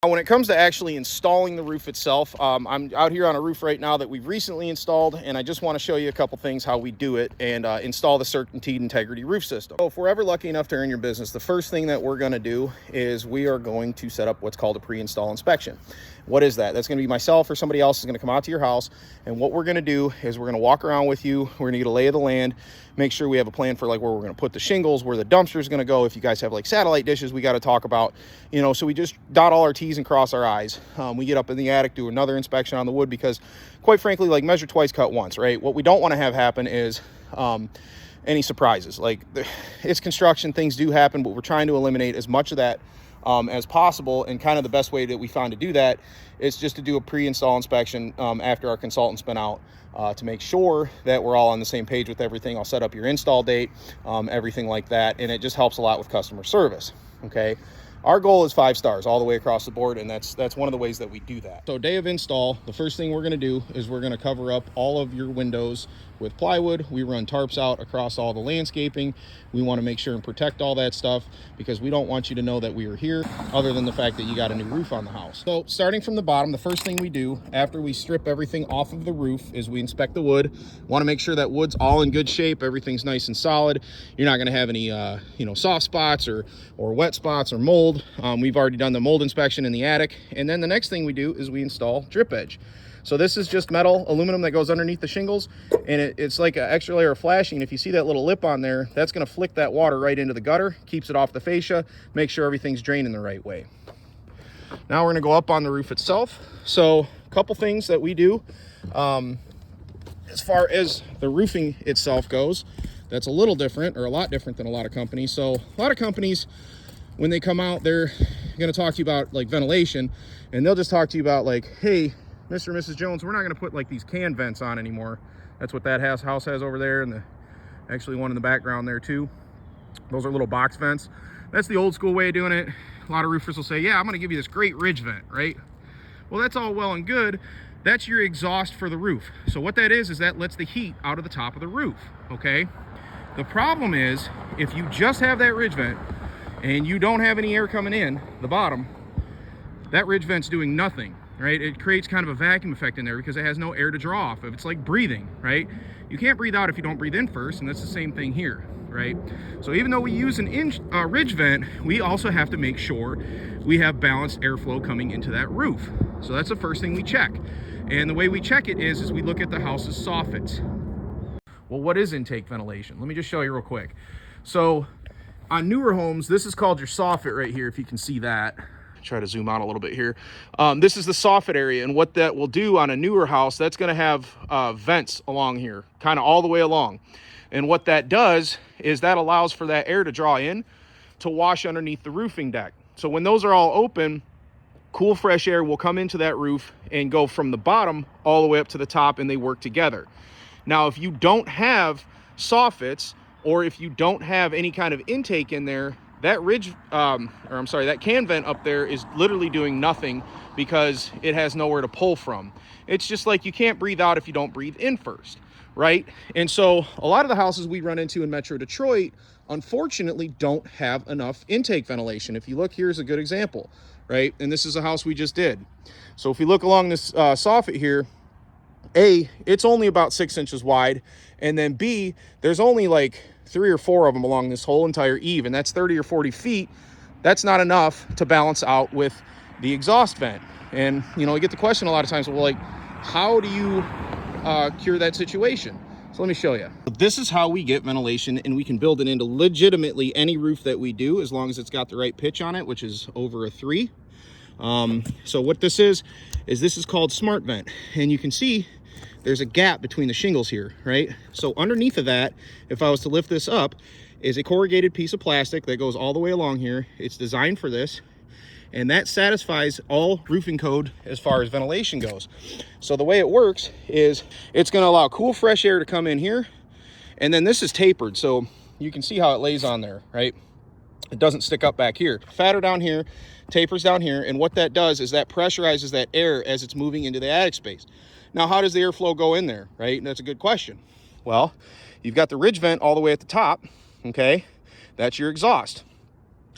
When it comes to actually installing the roof itself, I'm out here on a roof right now that we've recently installed, and I just want to show you a couple things how we do it and install the CertainTeed Integrity Roof System. So if we're ever lucky enough to earn your business, the first thing that we're going to do is we are going to set up what's called a pre-install inspection. What is that? That's going to be myself or somebody else is going to come out to your house, and what we're going to do is we're going to walk around with you. We're going to get a lay of the land, make sure we have a plan for like where we're going to put the shingles, where the dumpster is going to go. If you guys have like satellite dishes, we got to talk about, you know, so we just dot all our T's and cross our I's. We get up in the attic, do another inspection on the wood because, quite frankly, like measure twice, cut once, right? What we don't want to have happen is any surprises. Like it's construction, things do happen, but we're trying to eliminate as much of that as possible. And kind of the best way that we found to do that is just to do a pre-install inspection after our consultant's been out to make sure that we're all on the same page with everything. I'll set up your install date, everything like that, and it just helps a lot with customer service. Okay. Our goal is 5 stars all the way across the board, and that's one of the ways that we do that. So day of install, the first thing we're going to do is we're going to cover up all of your windows with plywood. We run tarps out across all the landscaping. We want to make sure and protect all that stuff because we don't want you to know that we are here other than the fact that you got a new roof on the house. So starting from the bottom, the first thing we do after we strip everything off of the roof is we inspect the wood. Want to make sure that wood's all in good shape, everything's nice and solid. You're not going to have any you know, soft spots or wet spots or mold. We've already done the mold inspection in the attic, and then the next thing we do is we install drip edge. So this is just metal aluminum that goes underneath the shingles, and it's like an extra layer of flashing. If you see that little lip on there, that's going to flick that water right into the gutter, keeps it off the fascia, make sure everything's draining the right way. Now we're going to go up on the roof itself. So a couple things that we do as far as the roofing itself goes, that's a little different, or a lot different than a lot of companies. So a lot of companies, when they come out, they're going to talk to you about like ventilation, and they'll just talk to you about like, hey, Mr. and Mrs. Jones, we're not going to put like these can vents on anymore. That's what that house has over there, and actually one in the background there too. Those are little box vents. That's the old school way of doing it. A lot of roofers will say, yeah, I'm going to give you this great ridge vent, right? Well, that's all well and good. That's your exhaust for the roof. So what that is that lets the heat out of the top of the roof, okay? The problem is if you just have that ridge vent and you don't have any air coming in the bottom, that ridge vent's doing nothing, right? It creates kind of a vacuum effect in there because it has no air to draw off of. It's like breathing, right? You can't breathe out if you don't breathe in first, and that's the same thing here, right? So even though we use an ridge vent, we also have to make sure we have balanced airflow coming into that roof. So that's the first thing we check. And the way we check it is we look at the house's soffits. Well, what is intake ventilation? Let me just show you real quick. So on newer homes, this is called your soffit right here, if you can see that. Try to zoom out a little bit here. This is the soffit area, and what that will do on a newer house, that's going to have vents along here, kind of all the way along. And what that does is that allows for that air to draw in to wash underneath the roofing deck. So when those are all open, cool fresh air will come into that roof and go from the bottom all the way up to the top, and they work together. Now, if you don't have soffits, or if you don't have any kind of intake in there, that that can vent up there is literally doing nothing because it has nowhere to pull from. It's just like you can't breathe out if you don't breathe in first, right? And so a lot of the houses we run into in Metro Detroit, unfortunately, don't have enough intake ventilation. If you look, here's a good example, right? And this is a house we just did. So if we look along this soffit here, A, it's only about 6 inches wide, and then B, there's only like 3 or 4 of them along this whole entire eave, and that's 30 or 40 feet. That's not enough to balance out with the exhaust vent. And you know, we get the question a lot of times, well, like, how do you cure that situation? So let me show you. This is how we get ventilation, and we can build it into legitimately any roof that we do, as long as it's got the right pitch on it, which is over a 3. So what this is this is called smart vent, and you can see there's a gap between the shingles here, right? So underneath of that, if I was to lift this up, is a corrugated piece of plastic that goes all the way along here. It's designed for this, and that satisfies all roofing code as far as ventilation goes. So the way it works is it's going to allow cool fresh air to come in here, and then this is tapered, so you can see how it lays on there, right? It doesn't stick up back here. Fatter down here, tapers down here, and what that does is that pressurizes that air as it's moving into the attic space. Now, how does the airflow go in there, right? And that's a good question. Well, you've got the ridge vent all the way at the top, okay? That's your exhaust.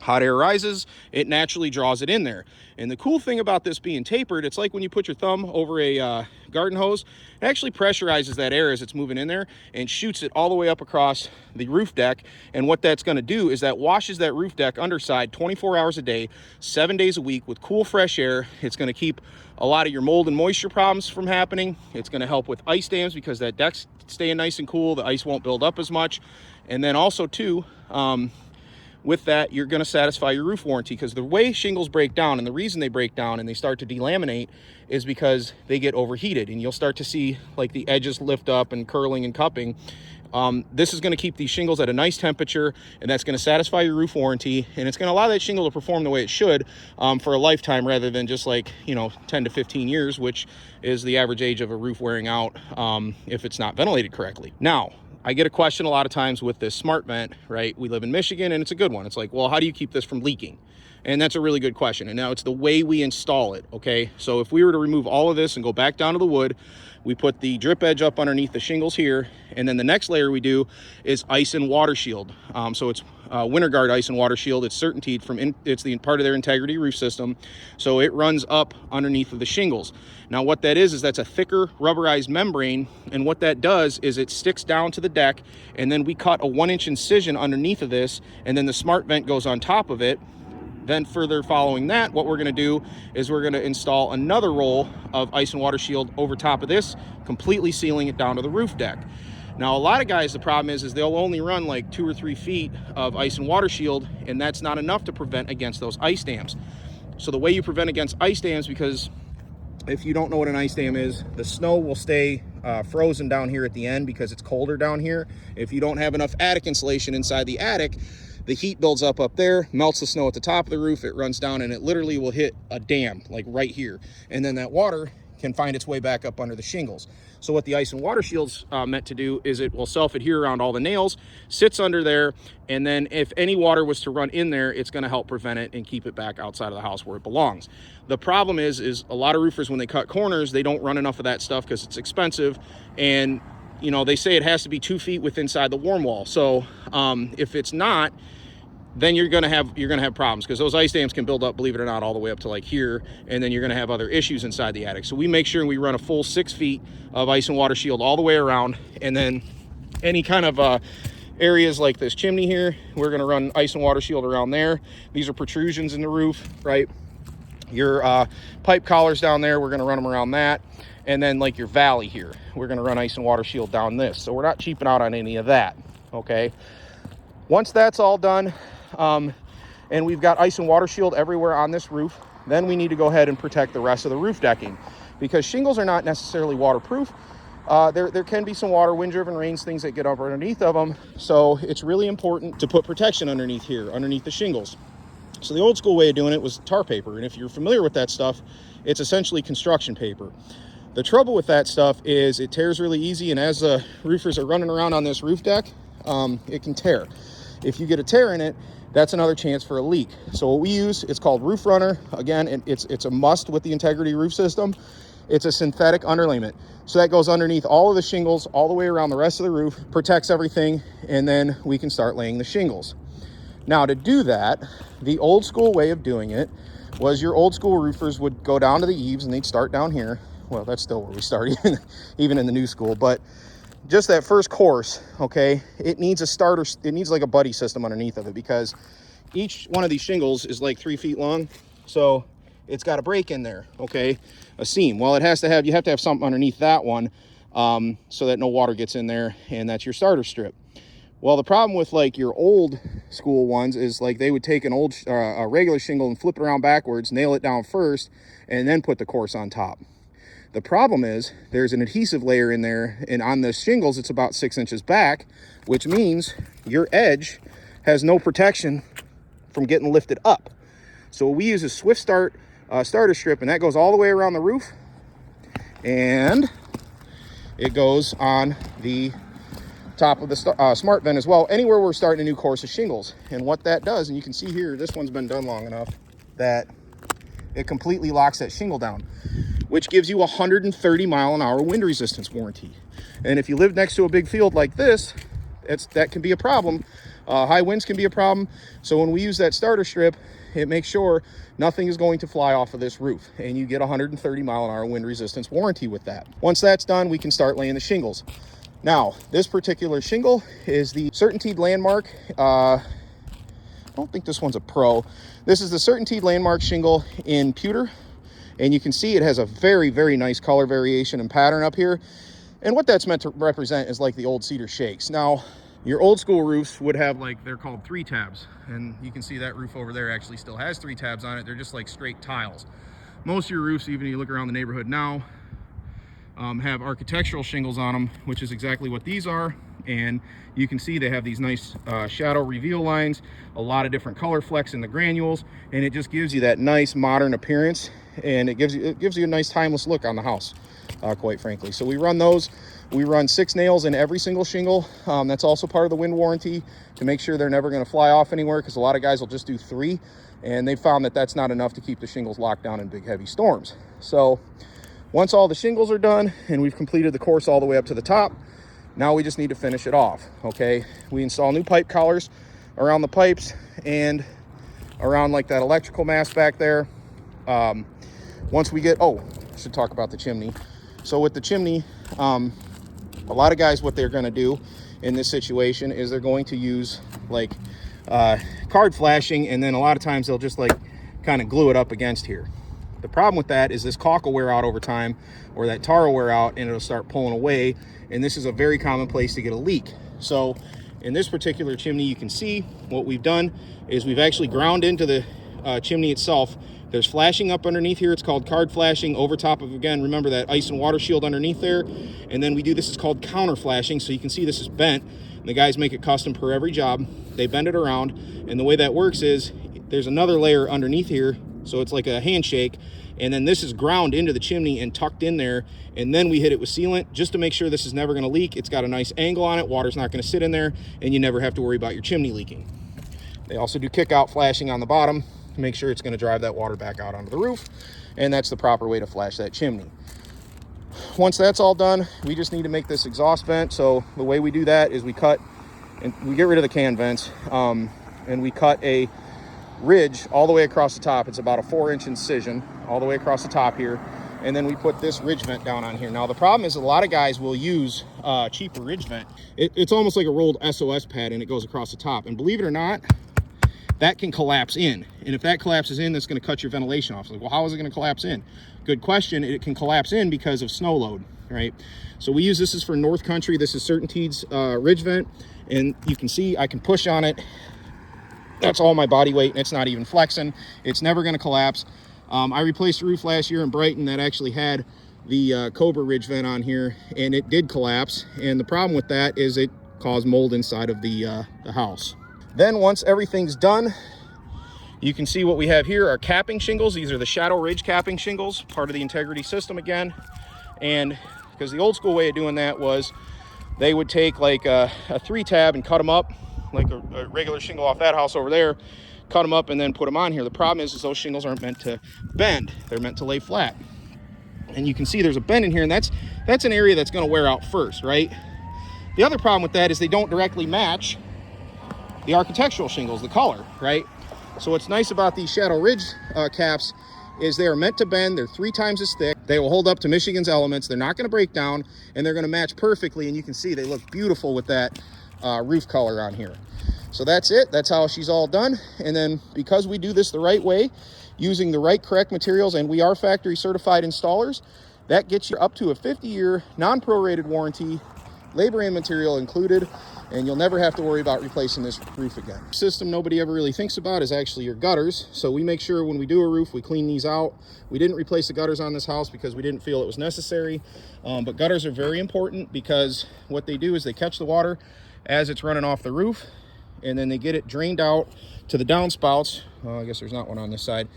Hot air rises, it naturally draws it in there. And the cool thing about this being tapered, it's like when you put your thumb over a garden hose, it actually pressurizes that air as it's moving in there and shoots it all the way up across the roof deck. And what that's going to do is that washes that roof deck underside 24 hours a day, 7 days a week with cool, fresh air. It's going to keep a lot of your mold and moisture problems from happening. It's going to help with ice dams because that deck's staying nice and cool. The ice won't build up as much. And then also too, with that, you're going to satisfy your roof warranty, because the way shingles break down, and the reason they break down and they start to delaminate, is because they get overheated, and you'll start to see like the edges lift up and curling and cupping. This is going to keep these shingles at a nice temperature, and that's going to satisfy your roof warranty, and it's going to allow that shingle to perform the way it should for a lifetime, rather than just like, 10 to 15 years, which is the average age of a roof wearing out if it's not ventilated correctly. Now, I get a question a lot of times with this smart vent, right? We live in Michigan, and it's a good one. It's like, well, how do you keep this from leaking? And that's a really good question. And now it's the way we install it, okay? So if we were to remove all of this and go back down to the wood, we put the drip edge up underneath the shingles here, and then the next layer we do is ice and water shield. So it's Winter Guard ice and water shield. It's CertainTeed it's the part of their integrity roof system. So it runs up underneath of the shingles. Now what that is that's a thicker rubberized membrane, and what that does is it sticks down to the deck, and then we cut a 1-inch incision underneath of this, and then the smart vent goes on top of it. Then further following that, what we're going to do is we're going to install another roll of ice and water shield over top of this, completely sealing it down to the roof deck. Now, a lot of guys, the problem is they'll only run like 2 or 3 feet of ice and water shield, and that's not enough to prevent against those ice dams. So the way you prevent against ice dams, because if you don't know what an ice dam is, the snow will stay frozen down here at the end because it's colder down here. If you don't have enough attic insulation inside the attic, the heat builds up there, melts the snow at the top of the roof, it runs down, and it literally will hit a dam like right here. And then that water can find its way back up under the shingles. So what the ice and water shield's meant to do is it will self-adhere around all the nails, sits under there, and then if any water was to run in there, it's going to help prevent it and keep it back outside of the house where it belongs. The problem is a lot of roofers, when they cut corners, they don't run enough of that stuff because it's expensive, and they say it has to be 2 feet within inside the warm wall. So if it's not, then you're gonna have problems, because those ice dams can build up, believe it or not, all the way up to like here, and then you're gonna have other issues inside the attic. So we make sure we run a full 6 feet of ice and water shield all the way around, and then any kind of areas like this chimney here, we're gonna run ice and water shield around there. These are protrusions in the roof, right? Your pipe collars down there, we're gonna run them around that. And then like your valley here, we're gonna run ice and water shield down this. So we're not cheaping out on any of that, okay? Once that's all done, and we've got ice and water shield everywhere on this roof, then we need to go ahead and protect the rest of the roof decking, because shingles are not necessarily waterproof. There can be some water, wind-driven rains, things that get up underneath of them. So it's really important to put protection underneath here, underneath the shingles. So the old school way of doing it was tar paper. And if you're familiar with that stuff, it's essentially construction paper. The trouble with that stuff is it tears really easy, and as the roofers are running around on this roof deck, it can tear. If you get a tear in it, that's another chance for a leak. So what we use, it's called Roof Runner. Again, it's a must with the Integrity Roof System. It's a synthetic underlayment. So that goes underneath all of the shingles, all the way around the rest of the roof, protects everything, and then we can start laying the shingles. Now, to do that, the old school way of doing it was your old school roofers would go down to the eaves, and they'd start down here. Well, that's still where we start, even in the new school, but just that first course, okay, it needs a starter, it needs like a buddy system underneath of it, because each one of these shingles is like 3 feet long. So it's got a break in there, okay, a seam. Well, you have to have something underneath that one so that no water gets in there, and that's your starter strip. Well, the problem with like your old school ones is like they would take a regular shingle and flip it around backwards, nail it down first, and then put the course on top. The problem is there's an adhesive layer in there, and on the shingles, it's about 6 inches back, which means your edge has no protection from getting lifted up. So we use a Swift Start starter strip, and that goes all the way around the roof, and it goes on the top of the smart vent as well, anywhere we're starting a new course of shingles. And what that does, and you can see here, this one's been done long enough that it completely locks that shingle down, which gives you a 130-mile-an-hour wind resistance warranty. And if you live next to a big field like this, that can be a problem, High winds can be a problem. So when we use that starter strip, it makes sure nothing is going to fly off of this roof, and you get 130-mile-an-hour wind resistance warranty with that. Once that's done, we can start laying the shingles. Now, this particular shingle is the CertainTeed Landmark. I don't think this one's a Pro. This is the CertainTeed Landmark shingle in pewter, and you can see it has a very, very nice color variation and pattern up here. And what that's meant to represent is like the old cedar shakes. Now, your old school roofs would have, like, they're called 3 tabs, and you can see that roof over there actually still has 3 tabs on it. They're just like straight tiles. Most of your roofs, even if you look around the neighborhood now, have architectural shingles on them, which is exactly what these are. And you can see they have these nice shadow reveal lines, a lot of different color flecks in the granules, and it just gives you that nice modern appearance, and it gives you a nice timeless look on the house, quite frankly. So we run those. We run 6 nails in every single shingle. That's also part of the wind warranty, to make sure they're never going to fly off anywhere, because a lot of guys will just do 3, and they found that that's not enough to keep the shingles locked down in big heavy storms. So once all the shingles are done and we've completed the course all the way up to the top, now we just need to finish it off. Okay, we install new pipe collars around the pipes and around like that electrical mast back there. Once we get, I should talk about the chimney. So with the chimney, a lot of guys, what they're going to do in this situation is they're going to use like card flashing, and then a lot of times they'll just like kind of glue it up against here. The problem with that is this caulk will wear out over time, or that tar will wear out, and it'll start pulling away, and this is a very common place to get a leak. So in this particular chimney, you can see what we've done is we've actually ground into the chimney itself. There's flashing up underneath here. It's called card flashing over top of, again, remember that ice and water shield underneath there. And then we do, this is called counter flashing. So you can see this is bent. And the guys make it custom per every job. They bend it around. And the way that works is there's another layer underneath here. So it's like a handshake. And then this is ground into the chimney and tucked in there. And then we hit it with sealant just to make sure this is never going to leak. It's got a nice angle on it. Water's not going to sit in there, and you never have to worry about your chimney leaking. They also do kick out flashing on the bottom to make sure it's going to drive that water back out onto the roof, and that's the proper way to flash that chimney. Once that's all done, we just need to make this exhaust vent. So the way we do that is we cut and we get rid of the can vents, and we cut a ridge all the way across the top. It's about a 4-inch incision all the way across the top here, and then we put this ridge vent down on here. Now the problem is a lot of guys will use cheaper ridge vent. It's almost like a rolled SOS pad, and it goes across the top, and believe it or not, that can collapse in. And if that collapses in, that's going to cut your ventilation off. So, well, how is it going to collapse in? Good question. It can collapse in because of snow load, right? So we use, this is for North Country. This is CertainTeed's ridge vent, and you can see I can push on it. That's all my body weight, and it's not even flexing. It's never going to collapse. I replaced a roof last year in Brighton that actually had the Cobra ridge vent on here, and it did collapse. And the problem with that is it caused mold inside of the house. Then once everything's done, you can see what we have here are capping shingles. These are the Shadow Ridge capping shingles, part of the Integrity system again. And because the old school way of doing that was they would take like a 3-tab and cut them up like a regular shingle off that house over there, cut them up and then put them on here. The problem is those shingles aren't meant to bend. They're meant to lay flat. And you can see there's a bend in here, and that's an area that's going to wear out first, right? The other problem with that is they don't directly match the architectural shingles, the color, right? So what's nice about these Shadow Ridge caps is they are meant to bend. They're 3 times as thick. They will hold up to Michigan's elements. They're not going to break down, and they're going to match perfectly. And you can see they look beautiful with that roof color on here. So that's it. That's how she's all done. And then because we do this the right way, using the right correct materials, and we are factory certified installers, that gets you up to a 50-year non-prorated warranty, labor and material included, and you'll never have to worry about replacing this roof again. System nobody ever really thinks about is actually your gutters. So we make sure when we do a roof, we clean these out. We didn't replace the gutters on this house because we didn't feel it was necessary. But gutters are very important because what they do is they catch the water as it's running off the roof, and then they get it drained out to the downspouts. I guess there's not one on this side.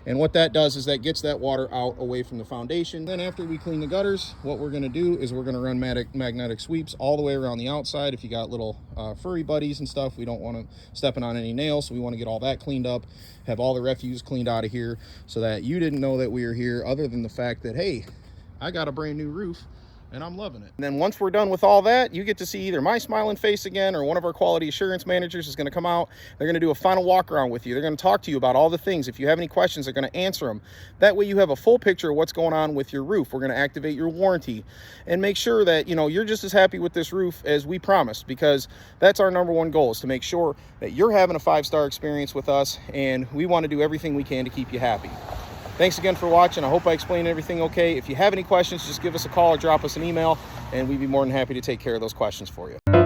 And what that does is that gets that water out away from the foundation. Then after we clean the gutters, what we're gonna do is we're gonna run magnetic sweeps all the way around the outside. If you got little furry buddies and stuff, we don't wanna stepping on any nails, so we wanna get all that cleaned up, have all the refuse cleaned out of here so that you didn't know that we were here, other than the fact that, hey, I got a brand new roof. and I'm loving it. And then once we're done with all that, you get to see either my smiling face again, or one of our quality assurance managers is going to come out. They're going to do a final walk around with you. They're going to talk to you about all the things. If you have any questions, they're going to answer them. That way you have a full picture of what's going on with your roof. We're going to activate your warranty and make sure that, you know, you're just as happy with this roof as we promised, because that's our number one goal, is to make sure that you're having a 5-star experience with us, and we want to do everything we can to keep you happy. Thanks again for watching. I hope I explained everything okay. If you have any questions, just give us a call or drop us an email, and we'd be more than happy to take care of those questions for you.